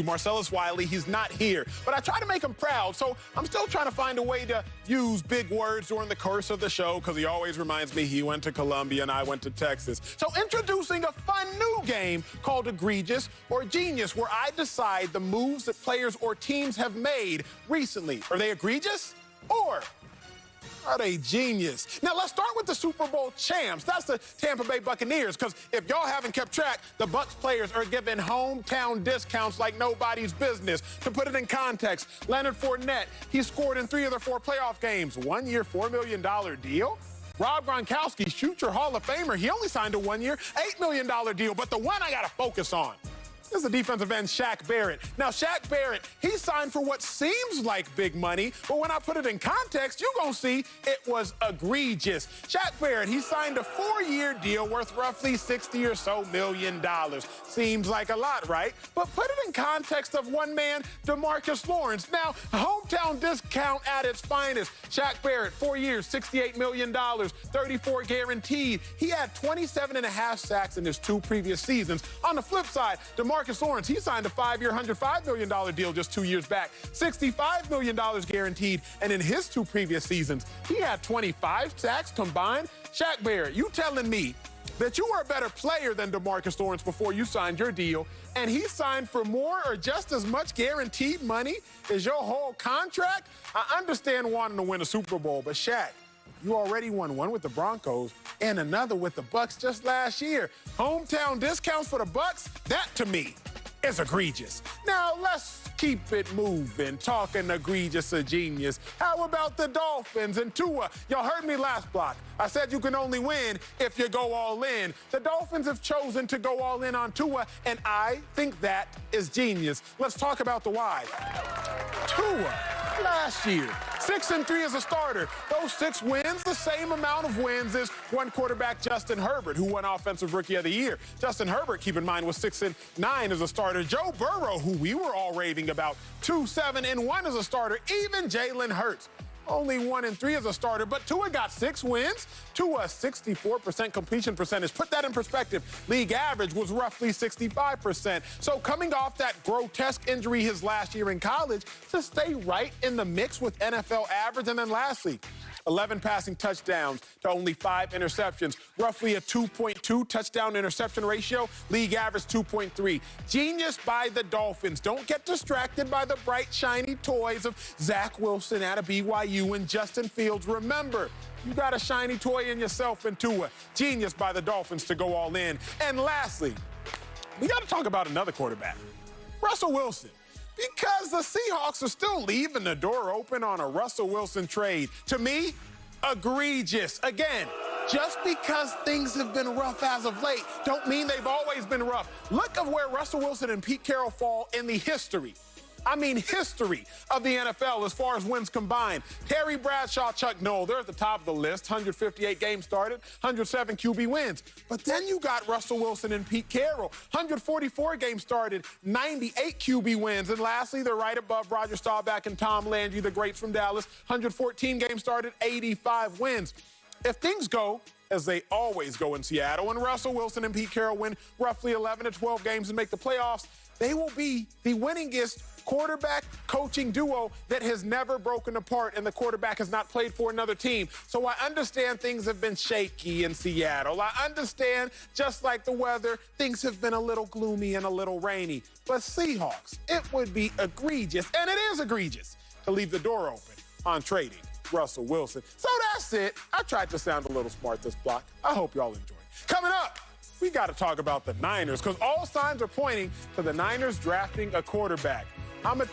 Marcellus Wiley, he's not here, but I try to make him proud, so I'm still trying to find a way to use big words during the course of the show because he always reminds me he went to Columbia and I went to Texas. So introducing a fun new game called Egregious or Genius, where I decide the moves that players or teams have made recently. Are they egregious or are they genius? Now, let's start with the Super Bowl champs. That's the Tampa Bay Buccaneers, because if y'all haven't kept track, the Bucs players are given hometown discounts like nobody's business. To put it in context, Leonard Fournette, he scored in 3 of their 4 playoff games. 1 year, $4 million deal. Rob Gronkowski, future Hall of Famer, he only signed a 1 year, $8 million deal. But the one I got to focus on is the defensive end, Shaq Barrett. Now, Shaq Barrett, he signed for what seems like big money, but when I put it in context, you're going to see it was egregious. Shaq Barrett, he signed a 4-year deal worth roughly $60 or so million. Seems like a lot, right? But put it in context of one man, DeMarcus Lawrence. Now, hometown discount at its finest. Shaq Barrett, 4 years, $68 million, 34 guaranteed. He had 27.5 sacks in his 2 previous seasons. On the flip side, DeMarcus Lawrence, he signed a 5-year, $105 million deal just 2 years back, $65 million guaranteed, and in his 2 previous seasons, he had 25 sacks combined. Shaq Barrett, you telling me that you were a better player than DeMarcus Lawrence before you signed your deal, and he signed for more or just as much guaranteed money as your whole contract? I understand wanting to win a Super Bowl, but Shaq, you already won one with the Broncos and another with the Bucs just last year. Hometown discounts for the Bucs, that to me is egregious. Now let's keep it moving, talking egregious or genius. How about the Dolphins and Tua? Y'all heard me last block. I said you can only win if you go all in. The Dolphins have chosen to go all in on Tua, and I think that is genius. Let's talk about the why. Tua, last year, 6-3 as a starter. Those 6 wins, the same amount of wins as one quarterback, Justin Herbert, who won Offensive Rookie of the Year. Justin Herbert, keep in mind, was 6-9 as a starter. Joe Burrow, who we were all raving about, 2-7-1 as a starter. Even Jalen Hurts, only 1-3 as a starter, but Tua got 6 wins. Tua, 64% completion percentage. Put that in perspective. League average was roughly 65%. So coming off that grotesque injury his last year in college, to stay right in the mix with NFL average. And then lastly, 11 passing touchdowns to only 5 interceptions, roughly a 2.2 touchdown interception ratio, league average 2.3. Genius by the Dolphins. Don't get distracted by the bright, shiny toys of Zach Wilson out of BYU and Justin Fields. Remember, you got a shiny toy in yourself and Tua. Genius by the Dolphins to go all in. And lastly, we got to talk about another quarterback, Russell Wilson. Because the Seahawks are still leaving the door open on a Russell Wilson trade. To me, egregious. Again, just because things have been rough as of late don't mean they've always been rough. Look at where Russell Wilson and Pete Carroll fall in the history of the NFL as far as wins combined. Terry Bradshaw, Chuck Noll, they're at the top of the list. 158 games started, 107 QB wins. But then you got Russell Wilson and Pete Carroll. 144 games started, 98 QB wins. And lastly, they're right above Roger Staubach and Tom Landry, the greats from Dallas. 114 games started, 85 wins. If things go as they always go in Seattle, and Russell Wilson and Pete Carroll win roughly 11 to 12 games and make the playoffs, they will be the winningest quarterback coaching duo that has never broken apart, and the quarterback has not played for another team. So I understand things have been shaky in Seattle. I understand, just like the weather, things have been a little gloomy and a little rainy. But Seahawks, it would be egregious, and it is egregious, to leave the door open on trading Russell Wilson. So that's it. I tried to sound a little smart this block. I hope y'all enjoyed. Coming up, we got to talk about the Niners, because all signs are pointing to the Niners drafting a quarterback. I'm a